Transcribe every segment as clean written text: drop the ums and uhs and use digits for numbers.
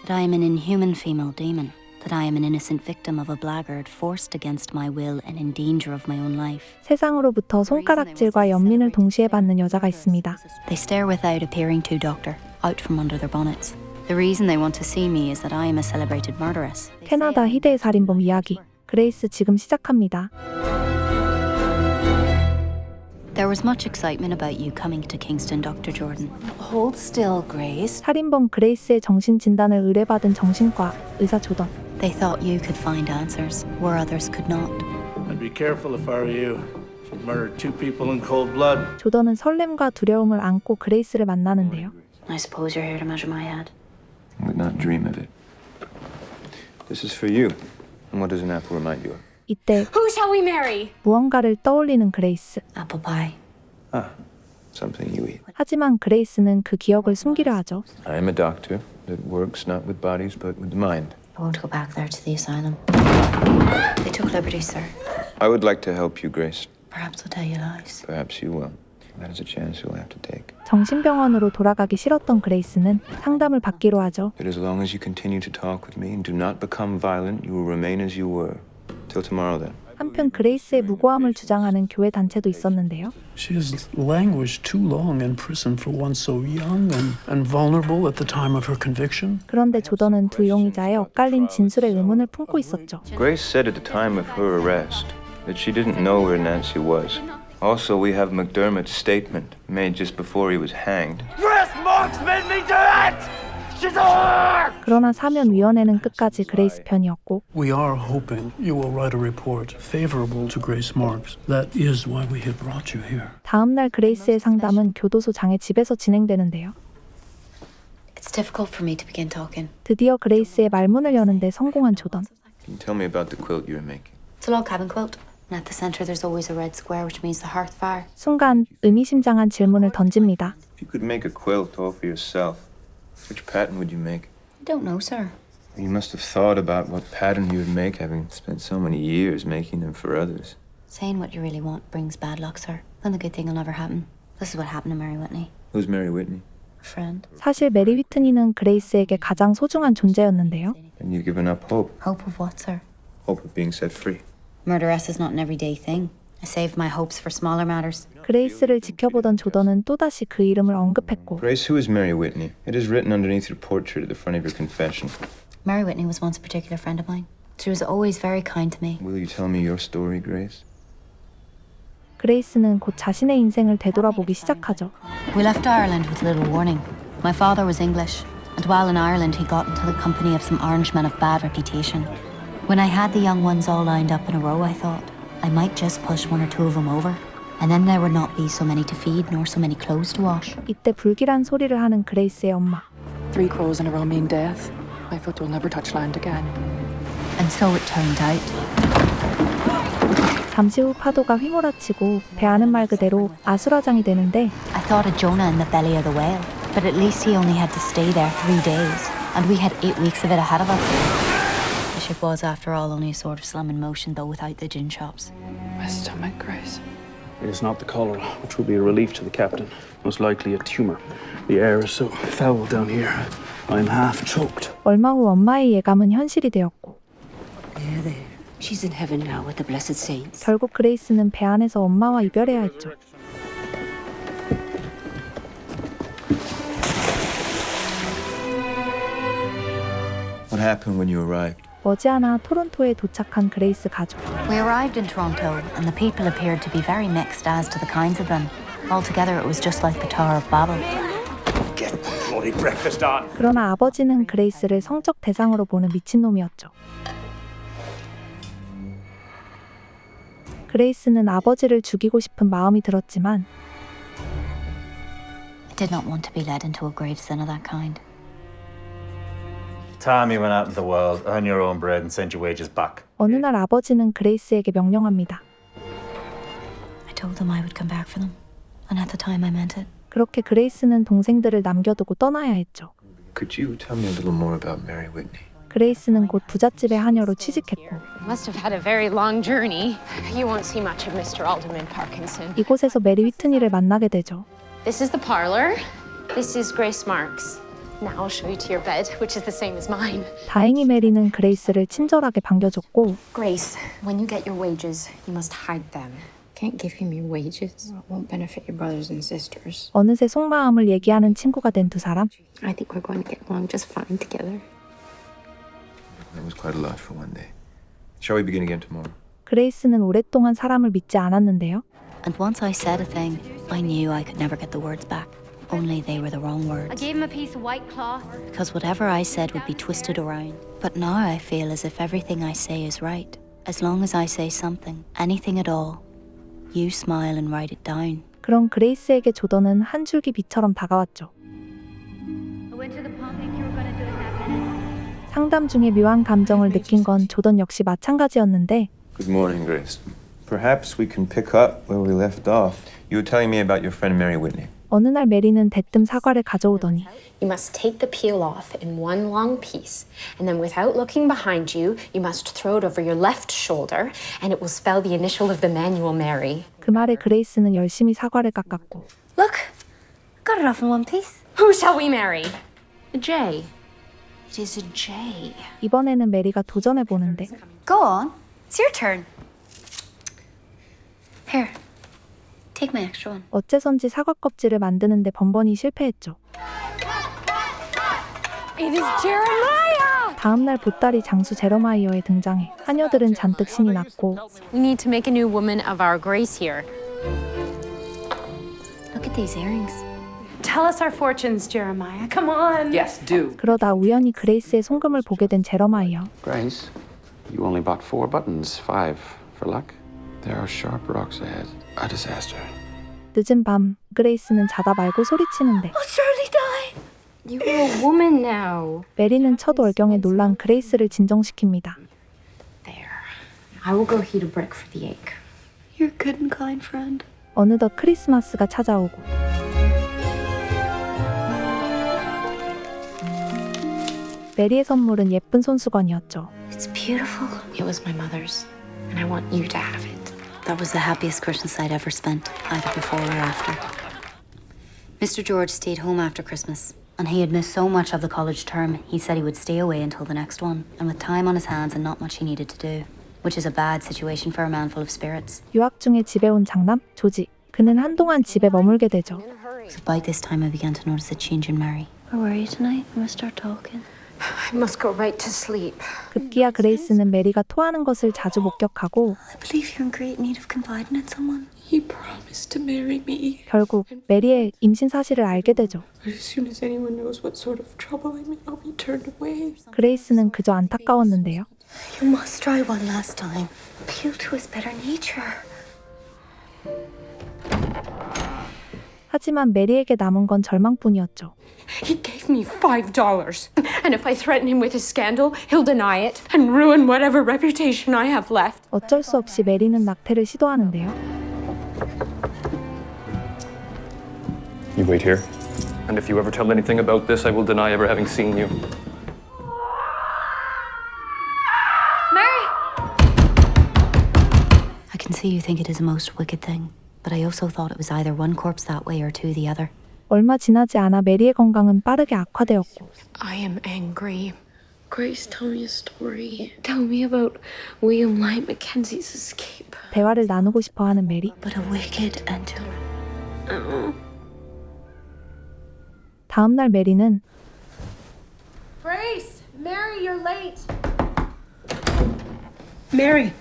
that I am an inhuman female demon, that I am an innocent victim of a blackguard forced against my will and in danger of my own life. 세상으로부터 손가락질과 연민을 동시에 받는 여자가 있습니다. They stare without appearing to, Doctor, out from under their bonnets. The reason they want to see me is that I am a celebrated murderess. 캐나다 희대의 살인범 이야기. 그레이스 지금 시작합니다. There was much excitement about you coming to Kingston, Dr. Jordan. Hold still, Grace. 살인범 그레이스의 정신 진단을 의뢰받은 정신과 의사 조던. They thought you could find answers where others could not. I'd be careful if I were you. She'd murdered 2 people in cold blood. 조던은 설렘과 두려움을 안고 그레이스를 만나는데요. I suppose you're here to measure my head. I would not dream of it. This is for you. And what does an apple remind you of? 이때 Who shall we marry? 무언가를 떠올리는 그레이스. Apple pie. Ah, something you eat. 하지만 그레이스는 그 기억을 숨기려 하죠. I am a doctor that works not with bodies but with the mind. I won't go back there to the asylum. They took liberties, sir. I would like to help you, Grace. Perhaps they'll tell you lies. Perhaps you will. That is a chance you'll have to take. 정신병원으로 돌아가기 싫었던 그레이스는 상담을 받기로 하죠. That as long as you continue to talk with me and do not become violent, you will remain as you were. Till tomorrow, then. 한편 그레이스의 무고함을 주장하는 교회 단체도 있었는데요. She has languished too long in prison for one so young and vulnerable at the time of her conviction. 그런데 조던은 두 용의자의 엇갈린 진술에 의문을 품고 있었죠. Grace said at the time of her arrest that she didn't know where Nancy was. Also, we have McDermott's statement made just before he was hanged. Grace Marks made me do it! She's a whore! 그러나 사면위원회는 끝까지 그레이스 편이었고 We are hoping you will write a report favorable to Grace Marks. That is why we have brought you here. 다음 날 그레이스의 상담은 교도소 장의 집에서 진행되는데요. It's difficult for me to begin talking. 드디어 그레이스의 말문을 여는데 성공한 조던. Can you tell me about the quilt you're making? It's a log cabin quilt. And at the center there's always a red square, which means the hearth fire. 순간 의미심장한 질문을 던집니다. If you could make a quilt all for yourself, which pattern would you make? I don't know, sir. You must have thought about what pattern you would make, having spent so many years making them for others. Saying what you really want brings bad luck, sir. Then the good thing will never happen. This is what happened to Mary Whitney. Who's Mary Whitney? A friend. 사실 메리 위트니는 그레이스에게 가장 소중한 존재였는데요. And you've given up hope. Hope of what, sir? Hope of being set free. Murderess is not an everyday thing. I saved my hopes for smaller matters. 그레이스를 지켜보던 조던은 또다시 그 이름을 언급했고 Grace, who is Mary Whitney? It is written underneath your portrait at the front of your confession. Mary Whitney was once a particular friend of mine. She was always very kind to me. Will you tell me your story, Grace? 그레이스는 곧 자신의 인생을 되돌아보기 시작하죠. We left Ireland with little warning. My father was English, and while in Ireland he got into the company of some Orangemen of bad reputation. When I had the young ones all lined up in a row, I thought I might just push 1 or 2 of them over, and then there would not be so many to feed nor so many clothes to wash. 이때 불길한 소리를 하는 그레이스의 엄마. 3 crows in a row mean death. My foot will never touch land again. And so it turned out. 잠시 후 파도가 휘몰아치고 배 안은 말 그대로 아수라장이 되는데 I thought of Jonah in the belly of the whale, but at least he only had to stay there 3 days, and we had 8 weeks of it ahead of us. The ship was, after all, only a sort of slum in motion, though without the gin shops. My stomach, Grace. It is not the cholera, which will be a relief to the captain. Most likely a tumor. The air is so foul down here. I am half choked. 얼마 후 엄마의 예감은 현실이 되었고 There, there. She's in heaven now with the blessed saints. 결국 그레이스는 배 안에서 엄마와 이별해야 했죠. What happened when you arrived? 머지않아 토론토에 도착한 그레이스 가족. We arrived in Toronto, and the people appeared to be very mixed as to the kinds of them. Altogether, it was just like the Tower of Babel. Get the bloody breakfast on! 그러나 아버지는 그레이스를 성적 대상으로 보는 미친놈이었죠. 그레이스는 아버지를 죽이고 싶은 마음이 들었지만 I did not want to be led into a grave sin of that kind. Tommy went out in the world, earn your own bread and send your wages back. 어느 날 아버지는 그레이스에게 명령합니다. I told them I would come back for them, and at the time I meant it. 그렇게 그레이스는 동생들을 남겨두고 떠나야 했죠. Could you tell me a little more about Mary Whitney? 그레이스는 곧 부잣집의 하녀로 취직했고 Must have had a very long journey. You won't see much of Mr. Alderman Parkinson. 이곳에서 메리 위트니를 만나게 되죠. This is the parlor. This is Grace Marks. Now I'll show you to your bed, which is the same as mine. 다행히 메리는 그레이스를 친절하게 반겨줬고 Grace, when you get your wages, you must hide them. Can't give him your wages. It won't benefit your brothers and sisters. 어느새 속마음을 얘기하는 친구가 된 두 사람. I think we're going to get along just fine together. That was quite a lot for one day. Shall we begin again tomorrow? 그레이스는 오랫동안 사람을 믿지 않았는데요. And once I said a thing, I knew I could never get the words back. Only they were the wrong words. I gave him a piece of white cloth. Because whatever I said would be twisted around. But now I feel as if everything I say is right. As long as I say something, anything at all, you smile and write it down. 그런 그레이스에게 조던은 한 줄기 비처럼 다가왔죠. 상담 중에 묘한 감정을 느낀 건 조던 역시 마찬가지였는데 Good morning, Grace. Perhaps we can pick up where we left off. You were telling me about your friend Mary Whitney. 어느 날 메리는 대뜸 사과를 가져오더니 You must take the peel off in one long piece, and then without looking behind you, you must throw it over your left shoulder, and it will spell the initial of the manual Mary. 그 말에 그레이스는 열심히 사과를 깎았고 Look, got it off in one piece. Who shall we marry? A J. It is a J. 이번에는 메리가 도전해보는데 Go on. It's your turn. Here. Take my extra one. 어째선지 사과 껍질을 만드는데 번번이 실패했죠. It is Jeremiah! 다음날 보따리 장수 제러마이어에 등장해 하녀들은 잔뜩 신이 났고 We need to make a new woman of our Grace here. Look at these earrings. Tell us our fortunes, Jeremiah. Come on. Yes, do. 그러다 우연히 그레이스의 송금을 보게 된 제러마이어. Grace, you only bought 4 buttons, 5 for luck. There are sharp rocks ahead. A disaster. 늦은 밤 그레이스는 자다 말고 소리치는데 Surely die. You're a woman now. 메리는 첫 월경에 놀란 그레이스를 진정시킵니다. There. I will go heat a brick for the egg. You're a good and kind friend. 어느덧 크리스마스가 찾아오고 메리의 선물은 예쁜 손수건이었죠. It's beautiful. It was my mother's, and I want you to have it. That was the happiest Christmas I'd ever spent, either before or after. Mr. George stayed home after Christmas, and he had missed so much of the college term, he said he would stay away until the next one, and with time on his hands and not much he needed to do, which is a bad situation for a man full of spirits. 유학 중에 집에 온 장남 조지. 그는 한동안 집에 머물게 되죠. It was about this time I began to notice a change in Mary. Where were you tonight when we start talking? I must go right to sleep. 급기야 그레이스는 메리가 토하는 것을 자주 목격하고 I believe you're in great need of confiding in someone. He promised to marry me. 결국 메리의 임신 사실을 알게 되죠. But as soon as anyone knows what sort of trouble I'm in, I'll be turned away. 그레이스는 그저 안타까웠는데요. You must try one last time. Appeal to his better nature. 하지만 메리에게 남은 건 절망뿐이었죠. He gave me $5. And if I threaten him with a scandal, he'll deny it and ruin whatever reputation I have left. 어쩔 수 없이 메리는 낙태를 시도하는데요. You wait here. And if you ever tell anything about this, I will deny ever having seen you. I can see you think it is a most wicked thing, but I also thought it was either one corpse that way or two the other. 얼마 지나지 않아 메리의 건강은 빠르게 악화되었고 I am angry. Grace, tell me a story. Tell me about William Light Mackenzie's escape. 대화를 나누고 싶어하는 메리. But a wicked and 다음 날 메리는 Grace! Mary, you're late. Mary.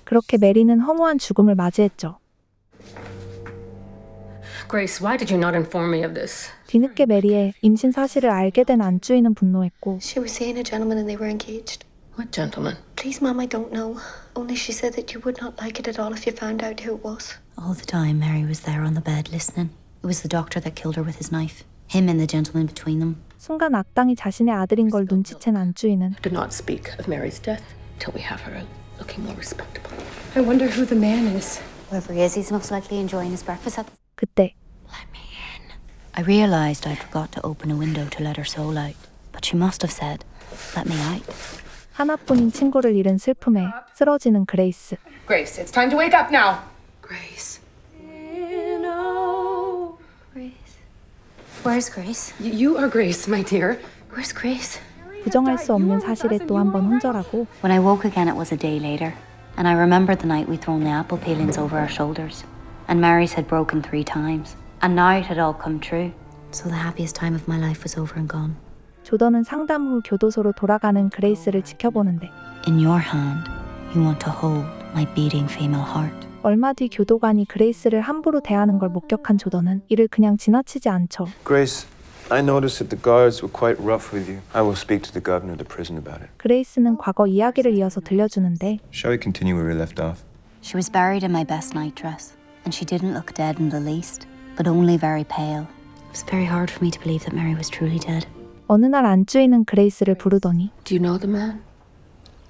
그렇게 메리는 허무한 죽음을 맞이했죠. Grace, why did you not inform me of this? 뒤늦게 메리의 임신 사실을 알게 된 안주인은 분노했고 She was seeing a gentleman and they were engaged. What gentleman? Please, Mum, I don't know. Only she said that you would not like it at all if you found out who it was. All the time, Mary was there on the bed listening. It was the doctor that killed her with his knife. Him and the gentleman between them. 순간 악당이 자신의 아들인 걸 눈치챈 안주인은 Do not speak of Mary's death till we have her looking more respectable. I wonder who the man is. Whoever he is, he's most likely enjoying his breakfast at the... 그때 Let me in. I realized I forgot to open a window to let her soul out. But she must have said, let me out. 하나뿐인 친구를 잃은 슬픔에 쓰러지는 그레이스. Grace, it's time to wake up now. Grace. Grace. Where's Grace? You are Grace, my dear. Where's Grace? 부정할 수 없는 사실에 또 한 번 혼절하고 When I woke again, it was a day later, and I remembered the night we'd thrown the apple peelings over our shoulders, and Mary's had broken 3 times, and now it had all come true. So the happiest time of my life was over and gone. 조던은 상담 후 교도소로 돌아가는 그레이스를 지켜보는데 In your hand, you want to hold my beating female heart. 얼마 뒤 교도관이 그레이스를 함부로 대하는 걸 목격한 조던은 이를 그냥 지나치지 않죠. Grace, I noticed that the guards were quite rough with you. I will speak to the governor of the prison about it. 그레이스는 과거 이야기를 이어서 들려주는데 Shall we continue where we left off? She was buried in my best night dress, and she didn't look dead in the least, but only very pale. It was very hard for me to believe that Mary was truly dead. 어느 날 안주인은 그레이스를 부르더니 Do you know the man?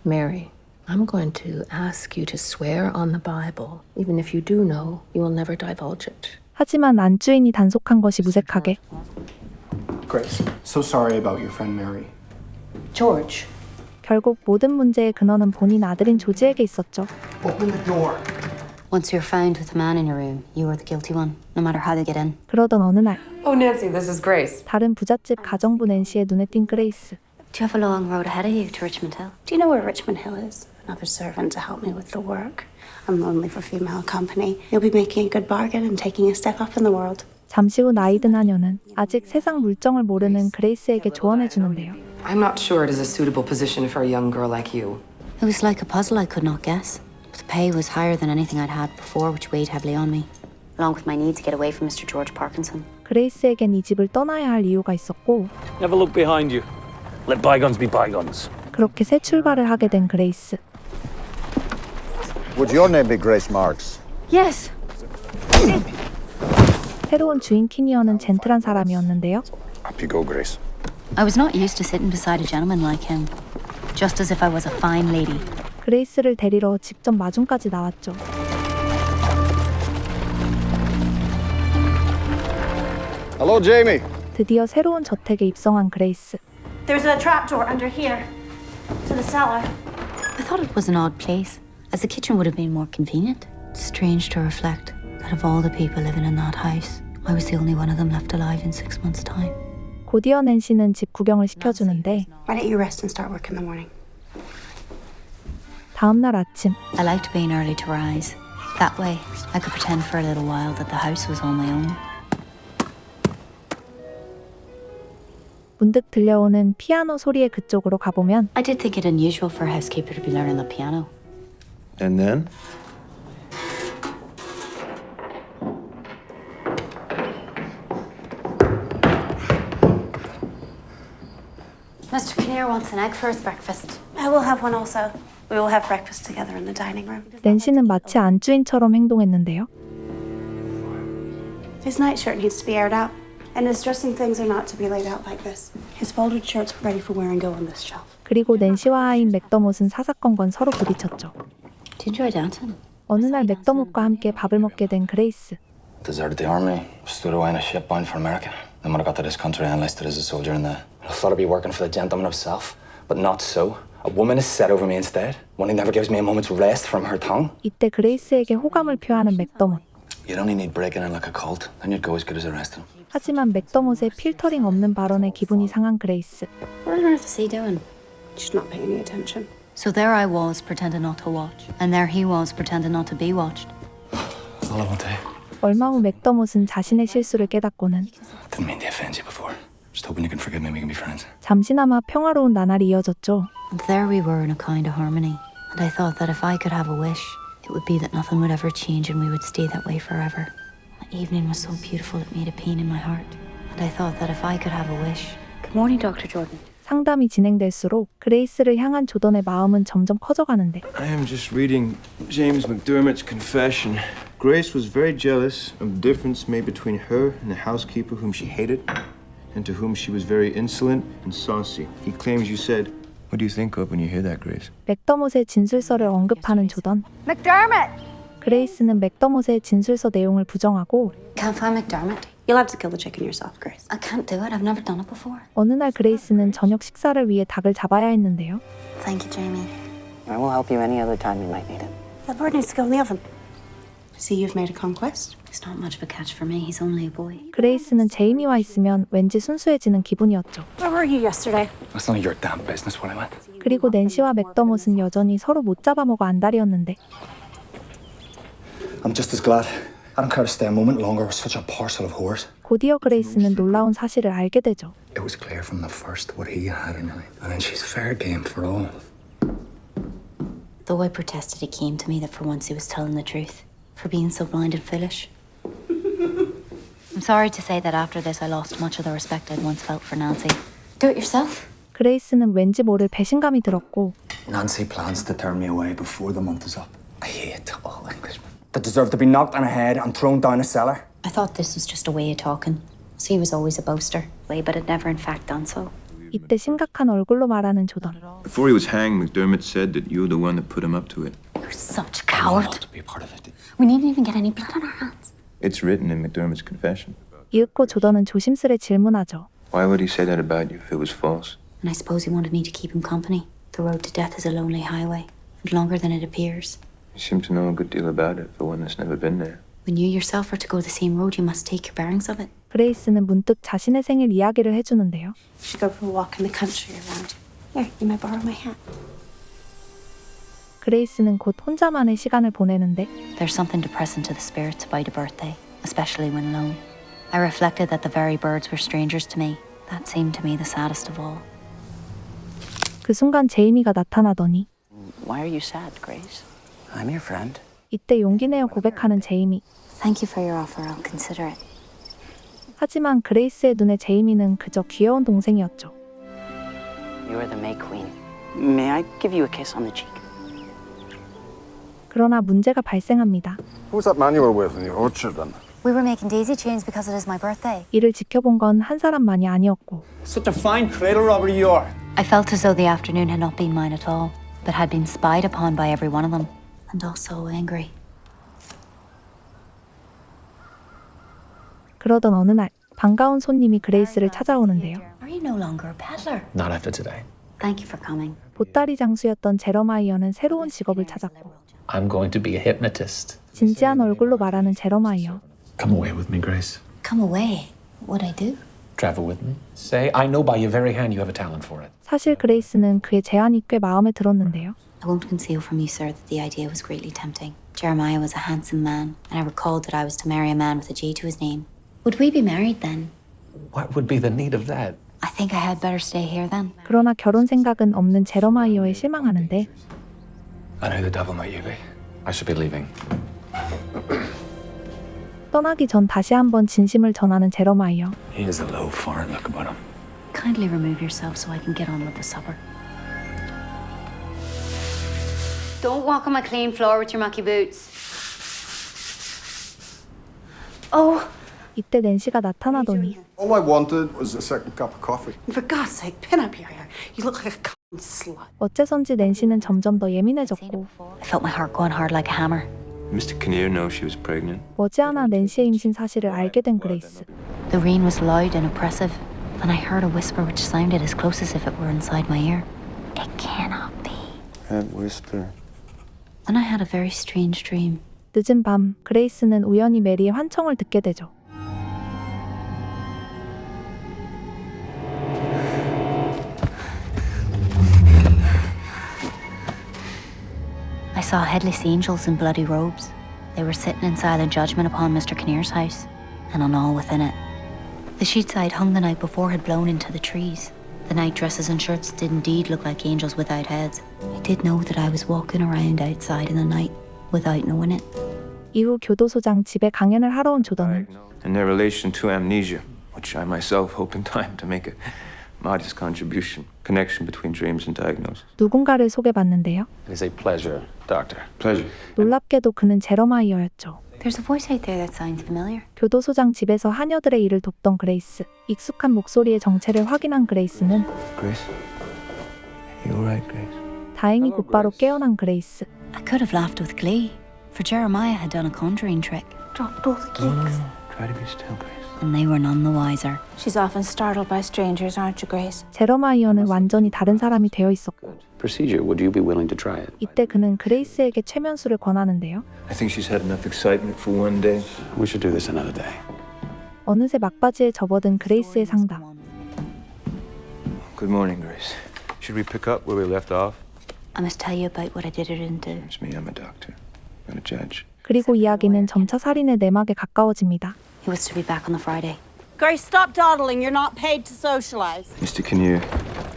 Mary, I'm going to ask you to swear on the Bible. Even if you do know, you will never divulge it. 하지만 안주인이 단속한 것이 무색하게 Grace, so sorry about your friend Mary. George. 결국 모든 문제의 근원은 본인 아들인 조지에게 있었죠. Open the door. Once you're found with a man in your room, you are the guilty one, no matter how they get in. 그러던 어느 날 Oh, Nancy, this is Grace. 다른 부잣집 가정부 낸시의 눈에 띈 그레이스. Do you have a long road ahead of you to Richmond Hill? Do you know where Richmond Hill is? Another servant to help me with the work. I'm lonely for female company. You'll be making a good bargain and taking a step up in the world. 잠시 후 나이든 하녀는 아직 세상 물정을 모르는 그레이스에게 조언해 주는데요. I'm not sure it is a suitable position for a young girl like you. It was like a puzzle I could not guess. The pay was higher than anything I'd had before, which weighed heavily on me, along with my need to get away from Mr. George Parkinson. 그레이스에겐 이 집을 떠나야 할 이유가 있었고 Never look behind you. Let bygones be bygones. 그렇게 새 출발을 하게 된 그레이스. Would your name be Grace Marks? Yes. 새로운 주인 키니어는 젠틀한 사람이었는데요. Up you go, Grace. I was not used to sitting beside a gentleman like him, just as if I was a fine lady. 그레이스를 데리러 직접 마중까지 나왔죠. Hello, Jamie. 드디어 새로운 저택에 입성한 그레이스. There's a trapdoor under here to the cellar. I thought it was an odd place, as the kitchen would have been more convenient. It's strange to reflect that of all the people living in that house, I was the only one of them left alive in 6 months' time. 곧이어 낸시는 집 구경을 시켜주는데 Why don't you rest and start work in the morning? 다음 날 아침 I liked being early to rise. That way, I could pretend for a little while that the house was all my own. 문득 들려오는 피아노 소리의 그쪽으로 가보면 I did think it unusual for a housekeeper to be learning the piano. And then? Mr. Kinnear wants an egg for his breakfast. I will have one also. We will have breakfast together in the dining room. 낸시는 마치 안주인처럼 행동했는데요. His nightshirt needs to be aired out, and his dressing things are not to be laid out like this. His folded shirts are ready for wear and go on this shelf. 그리고 낸시와 아인 맥더못은 사사건건 서로 부딪혔죠. Did you enjoy dancing? 어느 날 맥더못과 함께 밥을 먹게 된 그레이스. Deserted the army, stood away in a ship bound for America. Then when I got to this country, I enlisted as a soldier in the... I thought I'd be working for the gentleman himself, but not so. A woman is set over me instead. One who never gives me a moment's rest from her tongue. 이때 그레이스에게 호감을 표하는 맥더못. You'd only need breaking in like a cult, then you'd go as good as arresting. 하지만 맥더못의 필터링 없는 발언에 기분이 상한 그레이스. What on earth is he doing? She's not paying any attention. So there I was, pretending not to watch. And there he was, pretending not to be watched. All I want to... 얼마 후 맥더못은 자신의 실수를 깨닫고는 Didn't mean to offend you before. Just hoping you can forgive me and we can be friends. 잠시나마 평화로운 나날이 이어졌죠. And there we were in a kind of harmony. And I thought that if I could have a wish, it would be that nothing would ever change and we would stay that way forever. The evening was so beautiful it made a pain in my heart. And I thought that if I could have a wish... Good morning, Dr. Jordan. 상담이 진행될수록 그레이스를 향한 조던의 마음은 점점 커져가는데 I am just reading James McDermott's confession. Grace was very jealous of the difference made between her and the housekeeper whom she hated, and to whom she was very insolent and saucy. He claims you said, what do you think of when you hear that, Grace? 맥더못의 진술서를 언급하는 조던. McDermott! 그레이스는 맥더못의 진술서 내용을 부정하고 Can't find McDermott. You'll have to kill the chicken yourself, Grace. I can't do it. I've never done it before. 어느 날 그레이스는 저녁 식사를 위해 닭을 잡아야 했는데요. Thank you, Jamie. I will help you any other time you might need it. The bird needs to go in the oven. See, you've made a conquest. He's not much of a catch for me. He's only a boy. 그레이스는 제이미와 있으면 왠지 순수해지는 기분이었죠. Where were you yesterday? That's none of your damn business where I went. 그리고 낸시와 맥더못은 여전히 서로 못 잡아먹어 안달이었는데 I'm just as glad. I don't care to stay a moment longer with such a parcel of whores. 곧이어 그레이스는 놀라운 사실을 알게 되죠. It was clear from the first what he had in mind. And then she's fair game for all. Though I protested, it came to me that for once he was telling the truth. For being so blind and foolish. I'm sorry to say that after this I lost much of the respect I'd once felt for Nancy. Do it yourself. 그레이스는 왠지 모를 배신감이 들었고 Nancy plans to turn me away before the month is up. I hate all Englishmen. That deserve to be knocked on the head and thrown down a cellar. I thought this was just a way of talking. So he was always a boaster, but had never in fact done so. 이때 심각한 얼굴로 말하는 조던. Before he was hanged, McDermott said that you were the one that put him up to it. You're such a coward. To be a part of it. We didn't even get any blood on our hands. It's written in McDermott's confession. 읽고 조던은 조심스레 질문하죠. Why would he say that about you if it was false? And I suppose he wanted me to keep him company. The road to death is a lonely highway, and longer than it appears. You seem to know a good deal about it for one that's never been there. When you yourself are to go the same road, you must take your bearings of it. 그레이스는 문득 자신의 생일 이야기를 해주는데요. We should go for a walk in the country around. Here, you may borrow my hat. 그레이스는 곧 혼자만의 시간을 보내는데 There's something depressing to the spirits about a birthday, especially when alone. I reflected that the very birds were strangers to me. That seemed to me the saddest of all. 그 순간 제이미가 나타나더니 Why are you sad, Grace? I'm your friend. 이때 용기 내어 고백하는 제이미. Thank you for your offer. I'll consider it. 하지만 그레이스의 눈에 제이미는 그저 귀여운 동생이었죠. You are the May Queen. May I give you a kiss on the cheek? 그러나 문제가 발생합니다. Who's that man you were with in the orchard then? We were making daisy chains because it is my birthday. 이를 지켜본 건 한 사람만이 아니었고 Such a fine cradle robber you are. I felt as though the afternoon had not been mine at all, but had been spied upon by every one of them, and also angry. 그러던 어느 날 반가운 손님이 그레이스를 찾아오는데요. Are you no longer a peddler? Not after today. Thank you for coming. 보따리 장수였던 제러마이어는 새로운 직업을 찾았고 I'm going to be a hypnotist. 진지한 얼굴로 말하는 제러마이어. Come away with me, Grace. Come away. What I do? Travel with me. Say, I know by your very hand you have a talent for it. 사실 그레이스는 그의 제안이 꽤 마음에 들었는데요. I won't conceal from you, sir, that the idea was greatly tempting. Jeremiah was a handsome man, and I recalled that I was to marry a man with a G to his name. Would we be married then? What would be the need of that? I think I had better stay here then. 그러나 결혼 생각은 없는 제러마이어에 실망하는데 And who the devil might you be? I should be leaving. 떠나기 전 다시 한번 진심을 전하는 제러마이어. He has a low foreign look about him. Kindly remove yourself so I can get on with the supper. Don't walk on my clean floor with your mucky boots. Oh! 이때 낸시가 나타나더니 All I wanted was a second cup of coffee. For God's sake, pin up your hair. You look like a common slut. 어째선지 낸시는 점점 더 예민해졌고 I felt my heart going hard like a hammer. Mr. Kinnear know she was pregnant. 머지않아 낸시의 임신 사실을 알게 된 그레이스. The rain was loud and oppressive, and I heard a whisper which sounded as close as if it were inside my ear. It cannot be. That whisper. Then I had a very strange dream. 늦은 밤 그레이스는 우연히 메리의 환청을 듣게 되죠. I saw headless angels in bloody robes. They were sitting in silent judgment upon Mr. Kinnear's house, and on all within it. The sheets I had hung the night before had blown into the trees. The night dresses and shirts did indeed look like angels without heads. I did know that I was walking around outside in the night, without knowing it. 이후 교도소장 집에 강연을 하러 온 조던은 And their relation to amnesia, which I myself hope in time to make a modest contribution. Connection between dreams and diagnosis. 누군가를 소개받는데요. It is a pleasure, Doctor. Pleasure. 놀랍게도 그는 제러마이어였죠. There's a voice out there that sounds familiar. 교도소장 집에서 하녀들의 일을 돕던 그레이스. 익숙한 목소리의 정체를 확인한 그레이스는 Grace? You all right, Grace? 다행히 곧바로 깨어난 그레이스. I could have laughed with glee, for Jeremiah had done a conjuring trick. Dropped all the cakes. Try to be still, Grace. And they were none the wiser. She's often startled by strangers, aren't you, Grace? 제러마이어는 완전히 다른 사람이 되어 있었고 procedure. Would you be willing to try it? 이때 그는 그레이스에게 최면술을 권하는데요. I think she's had enough excitement for one day. We should do this another day. 어느새 막바지에 접어든 그레이스의 상담. Good morning, Grace. Should we pick up where we left off? I must tell you about what I did or didn't do. It's me, I'm a doctor, not a judge. 그리고 이야기는 점차 살인의 내막에 가까워집니다. He was to be back on the Friday. Grace, stop dawdling. You're not paid to socialize. Mr. Kinnear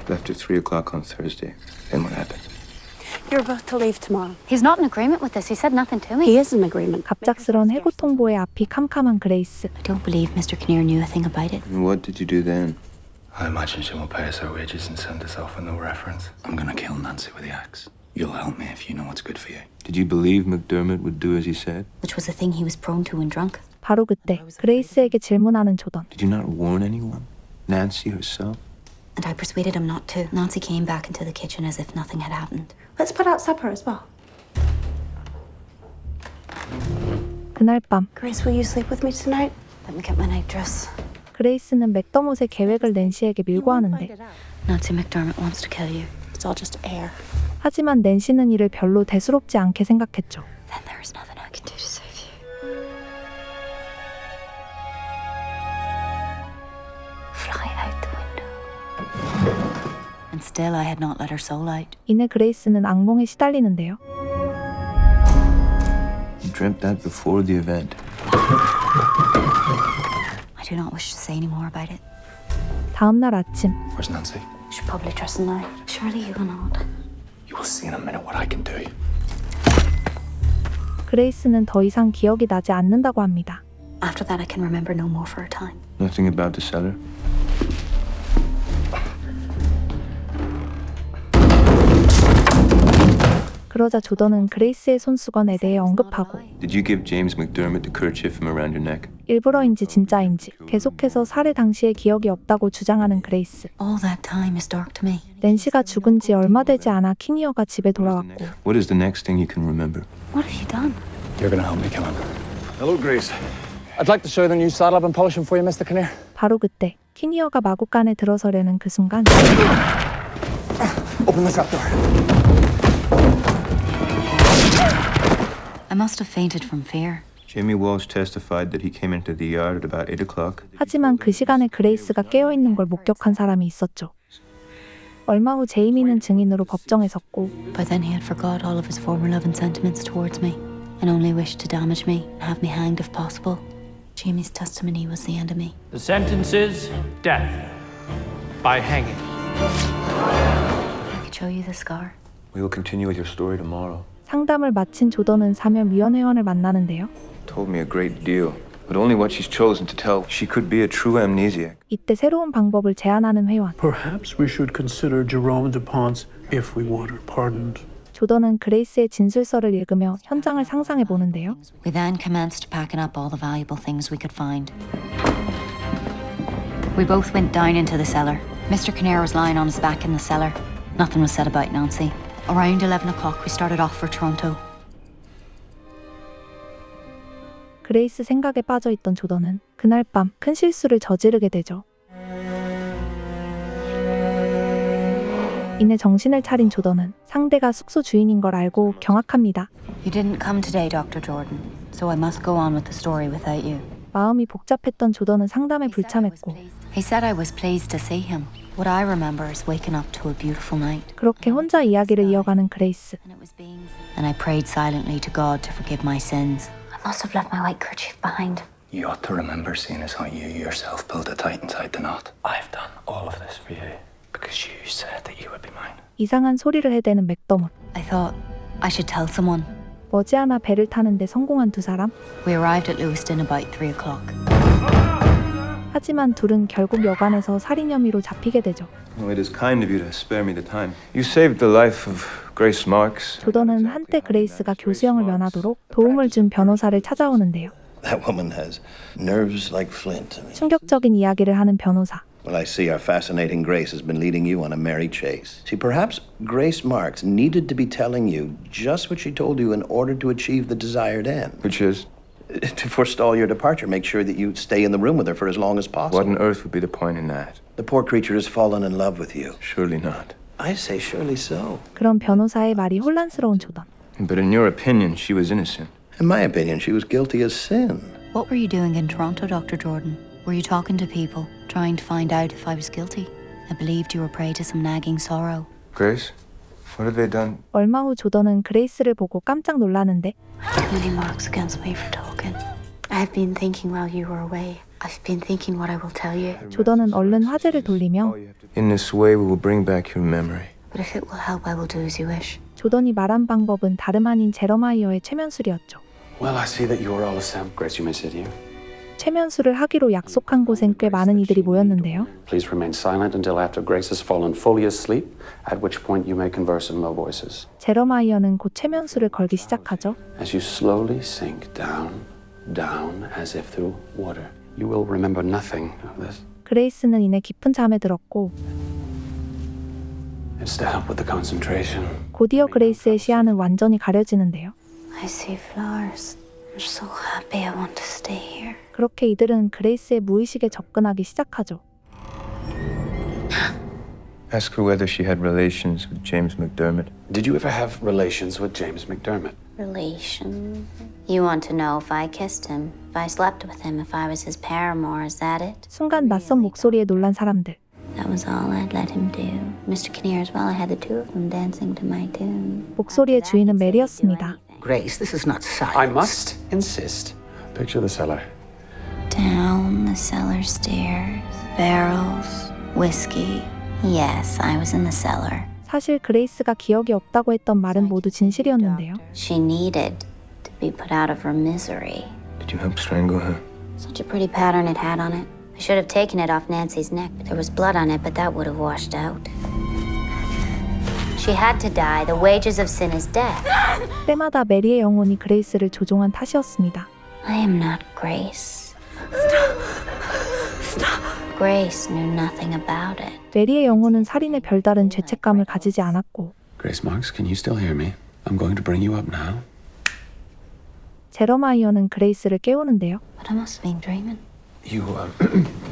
left at 3 o'clock on Thursday. Then what happened? You're both to leave tomorrow. He's not in agreement with this. He said nothing to me. He is in agreement. 갑작스런 해고 통보에 앞이 캄캄한 그레이스. I don't believe Mr. Kinnear knew a thing about it. And what did you do then? I imagine she won't pay us our wages and send us off with no reference. I'm gonna kill Nancy with the axe. You'll help me if you know what's good for you. Did you believe McDermott would do as he said? Which was a thing he was prone to when drunk. 바로 그때 그레이스에게 질문하는 조던. Did you not warn anyone? Nancy herself? And I persuaded him not to. Nancy came back into the kitchen as if nothing had happened. Let's put out supper as well. 그날 밤 Grace, will you sleep with me tonight? Let me get my night dress. 그레이스는 맥더못의 계획을 낸시에게 밀고 하는데 Nancy McDermott wants to kill you. It's all just air. 하지만 낸시는 이를 별로 대수롭지 않게 생각했죠. Then there is nothing I can do to save you. Fly out the window. And still I had not let her soul out. 이내 그레이스는 악몽에 시달리는데요. You dreamt that before the event. I do not wish to say any more about it. 다음 날 아침 Where's Nancy? You should probably trust him now. Surely you will not. You will see in a minute what I can do. 그레이스는 더 이상 기억이 나지 않는다고 합니다. After that I can remember no more for a time. Nothing about the cellar? 그러자 조던은 그레이스의 손수건에 대해 언급하고 Did you give James McDermott the kerchief from around your neck? 일부러인지 진짜인지 계속해서 살해 당시의 기억이 없다고 주장하는 그레이스. All that time is dark to me. 낸시가 죽은 지 얼마 되지 않아 키니어가 집에 돌아왔고 What is the next thing you can remember? What have you done? You're gonna help me kill him. Hello, Grace. I'd like to show you the new saddle I've been polishing for you, Mr. Kinnear. 바로 그때 키니어가 마구간에 들어서려는 그 순간 Open the trapdoor. I must have fainted from fear. Jamie Walsh testified that he came into the yard at about 8 o'clock. 하지만 그 시간에 그레이스가 깨어있는 걸 목격한 사람이 있었죠. 얼마 후 제이미는 증인으로 법정에 섰고 By then he had forgot all of his former love and sentiments towards me and only wished to damage me and have me hanged if possible. Jamie's testimony was the end of me. The sentence is death by hanging. I could show you the scar. We will continue with your story tomorrow. 상담을 마친 조던은 사면위원회원을 만나는데요. Told me a great deal, but only what she's chosen to tell. She could be a true amnesiac. 이때 새로운 방법을 제안하는 회원. Perhaps we should consider Jerome DuPont's if we want her pardoned. 조던은 그레이스의 진술서를 읽으며 현장을 상상해 보는데요. We then commenced packing up all the valuable things we could find. We both went down into the cellar. Mr. Kinnear was lying on his back in the cellar. Nothing was said about Nancy. Around 11 o'clock, we started off for Toronto. 그레이스 생각에 빠져있던 조던은 그날 밤 큰 실수를 저지르게 되죠. 이내 정신을 차린 조던은 상대가 숙소 주인인 걸 알고 경악합니다. You didn't come today, Dr. Jordan, so I must go on with the story without you. 마음이 복잡했던 조던은 상담에 불참했고 He said I was pleased to see him. What I remember is waking up to a beautiful night. 그렇게 혼자 이야기를 이어가는 그레이스. And I prayed silently to God to forgive my sins. I must have left my white kerchief behind. You ought to remember seeing as how you yourself pulled it tight inside the knot. I've done all of this for you because you said that you would be mine. 이상한 소리를 해대는 맥더못. I thought I should tell someone. 머지않아 배를 타는데 성공한 두 사람. We arrived at Lewiston about 3 o'clock. 하지만 둘은 결국 여관에서 살인 혐의로 잡히게 되죠. Well, it is kind of you to spare me the time. You saved the life of Grace Marks. 조던은 한때 그레이스가 교수형을 면하도록 도움을 준 변호사를 찾아오는데요. That woman has nerves like flint. 충격적인 이야기를 하는 변호사. Well, I see our fascinating Grace has been leading you on a merry chase. See, perhaps Grace Marks needed to be telling you just what she told you in order to achieve the desired end. Which is? To forestall your departure, make sure that you stay in the room with her for as long as possible. What on earth would be the point in that? The poor creature has fallen in love with you. Surely not. I say surely so. 그런 변호사의 말이 혼란스러운 조던. But in your opinion, she was innocent. In my opinion, she was guilty as sin. What were you doing in Toronto, Dr. Jordan? Were you talking to people, trying to find out if I was guilty? I believed you were prey to some nagging sorrow. Grace, what have they done? 얼마 후 조던은 그레이스를 보고 깜짝 놀라는데 Too many marks against me for talking. I've been thinking while you were away. I've been thinking what I will tell you. 조던은 얼른 화제를 돌리며 In this way, we will bring back your memory. But if it will help, I will do as you wish. 조던이 말한 방법은 다름 아닌 제러마이어의 최면술이었죠. Well, I see that you are all assembled. Grace, you may sit here. 최면술을 하기로 약속한 곳엔 꽤 많은 이들이 모였는데요. Please remain silent until after Grace has fallen fully asleep, at which point you may converse in low voices. 제러마이어는 곧 최면술을 걸기 시작하죠. As you slowly sink down, down, as if through water, you will remember nothing of this. 그레이스는 이내 깊은 잠에 들었고 It's to help with the concentration. 곧이어 그레이스의 시야는 완전히 가려지는데요. I see flowers. I'm so happy. I want to stay here. 그렇게 이들은 그레이스의 무의식에 접근하기 시작하죠. Ask her whether she had relations with James McDermott. Did you ever have relations with James McDermott? Relation? You want to know if I kissed him, if I slept with him, if I was his paramour, is that it? 순간 낯선 목소리에 놀란 사람들. That was all I'd let him do. Mr. Kinnear as well, I had the two of them dancing to my tune. 목소리의 주인은 메리였습니다. Grace, this is not science. I must insist. Picture the cellar. Down the cellar stairs, barrels, whiskey. Yes, I was in the cellar. 사실 그레이스가 기억이 없다고 했던 말은 모두 진실이었는데요. She needed to be put out of her misery. Did you help strangle her? Such a pretty pattern it had on it. I should have taken it off Nancy's neck. There was blood on it, but that would have washed out. She had to die. The wages of sin is death. 때마다 메리의 영혼이 그레이스를 조종한 탓이었습니다. I am not Grace. Stop. Grace knew nothing about it. 메리의 영혼은 살인의 별다른 죄책감을 가지지 않았고 Grace Marks, can you still hear me? I'm going to bring you up now. 제러마이어는 그레이스를 깨우는데요. But I must have been dreaming. You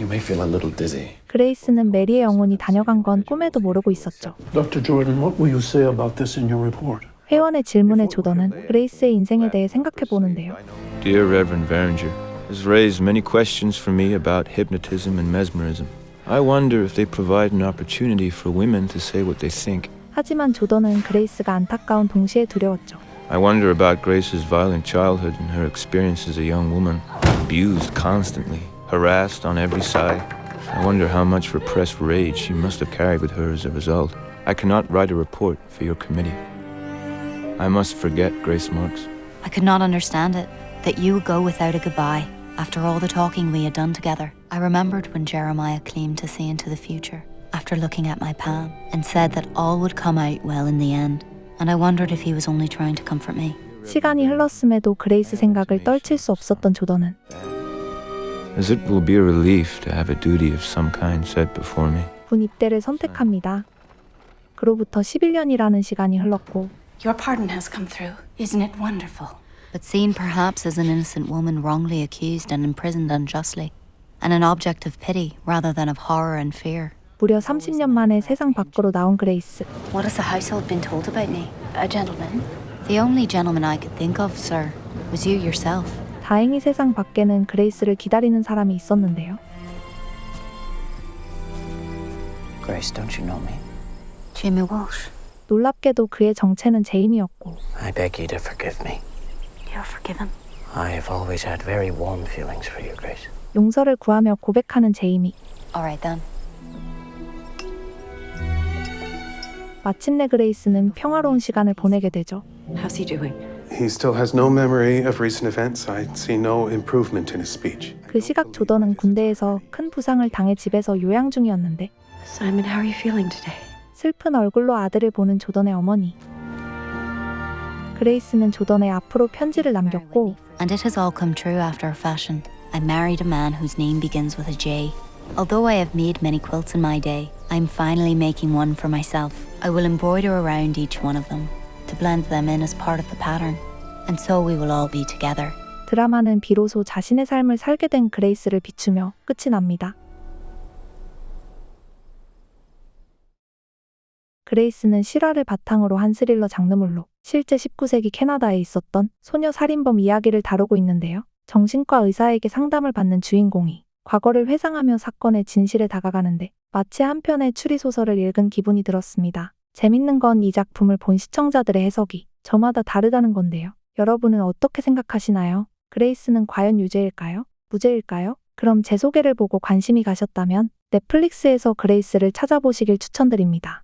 may feel a little dizzy. 그레이스는 메리의 영혼이 다녀간 건 꿈에도 모르고 있었죠. Dr. Jordan, what will you say about this in your report? 회원의 질문에 조던은 그레이스의 인생에 대해 생각해 보는데요. Dear Reverend Veringer, has raised many questions for me about hypnotism and mesmerism. I wonder if they provide an opportunity for women to say what they think. 하지만 조던은 그레이스가 안타까운 동시에 두려웠죠. I wonder about Grace's violent childhood and her experience as a young woman, abused constantly, harassed on every side. I wonder how much repressed rage she must have carried with her as a result. I cannot write a report for your committee. I must forget Grace Marks. I could not understand it, that you would go without a goodbye. After all the talking we had done together, I remembered when Jeremiah claimed to see into the future, after looking at my palm, and said that all would come out well in the end. And I wondered if he was only trying to comfort me. 시간이 흘렀음에도 그레이스 생각을 떨칠 수 없었던 조던은 As it will be a relief to have a duty of some kind set before me. 군 입대를 선택합니다. 그로부터 11년이라는 시간이 흘렀고 Your pardon has come through. Isn't it wonderful? But seen perhaps as an innocent woman wrongly accused and imprisoned unjustly, and an object of pity rather than of horror and fear. 무려 30년 만에 세상 밖으로 나온 그레이스. What has the household been told about me? A gentleman? The only gentleman I could think of, sir, was you yourself. 다행히 세상 밖에는 그레이스를 기다리는 사람이 있었는데요. Grace, don't you know me? Jimmy Walsh. 놀랍게도 그의 정체는 제임이었고 I beg you to forgive me. You're forgiven. I have always had very warm feelings for you, Grace. 용서를 구하며 고백하는 제임이. All right then. 마침내 그레이스는 평화로운 시간을 보내게 되죠. How's he doing? He still has no memory of recent events. I see no improvement in his speech. 그 시각 조던은 군대에서 큰 부상을 당해 집에서 요양 중이었는데 Simon, how are you feeling today? 슬픈 얼굴로 아들을 보는 조던의 어머니. 그레이스는 조던의 앞으로 편지를 남겼고 And it has all come true after a fashion. I married a man whose name begins with a J. Although I have made many quilts in my day, I'm finally making one for myself. I will embroider around each one of them to blend them in as part of the pattern. And so we will all be together. 드라마는 비로소 자신의 삶을 살게 된 그레이스를 비추며 끝이 납니다. 그레이스는 실화를 바탕으로 한 스릴러 장르물로 실제 19세기 캐나다에 있었던 소녀 살인범 이야기를 다루고 있는데요. 정신과 의사에게 상담을 받는 주인공이 과거를 회상하며 사건의 진실에 다가가는데 마치 한 편의 추리소설을 읽은 기분이 들었습니다. 재밌는 건 이 작품을 본 시청자들의 해석이 저마다 다르다는 건데요. 여러분은 어떻게 생각하시나요? 그레이스는 과연 유죄일까요? 무죄일까요? 그럼 제 소개를 보고 관심이 가셨다면 넷플릭스에서 그레이스를 찾아보시길 추천드립니다.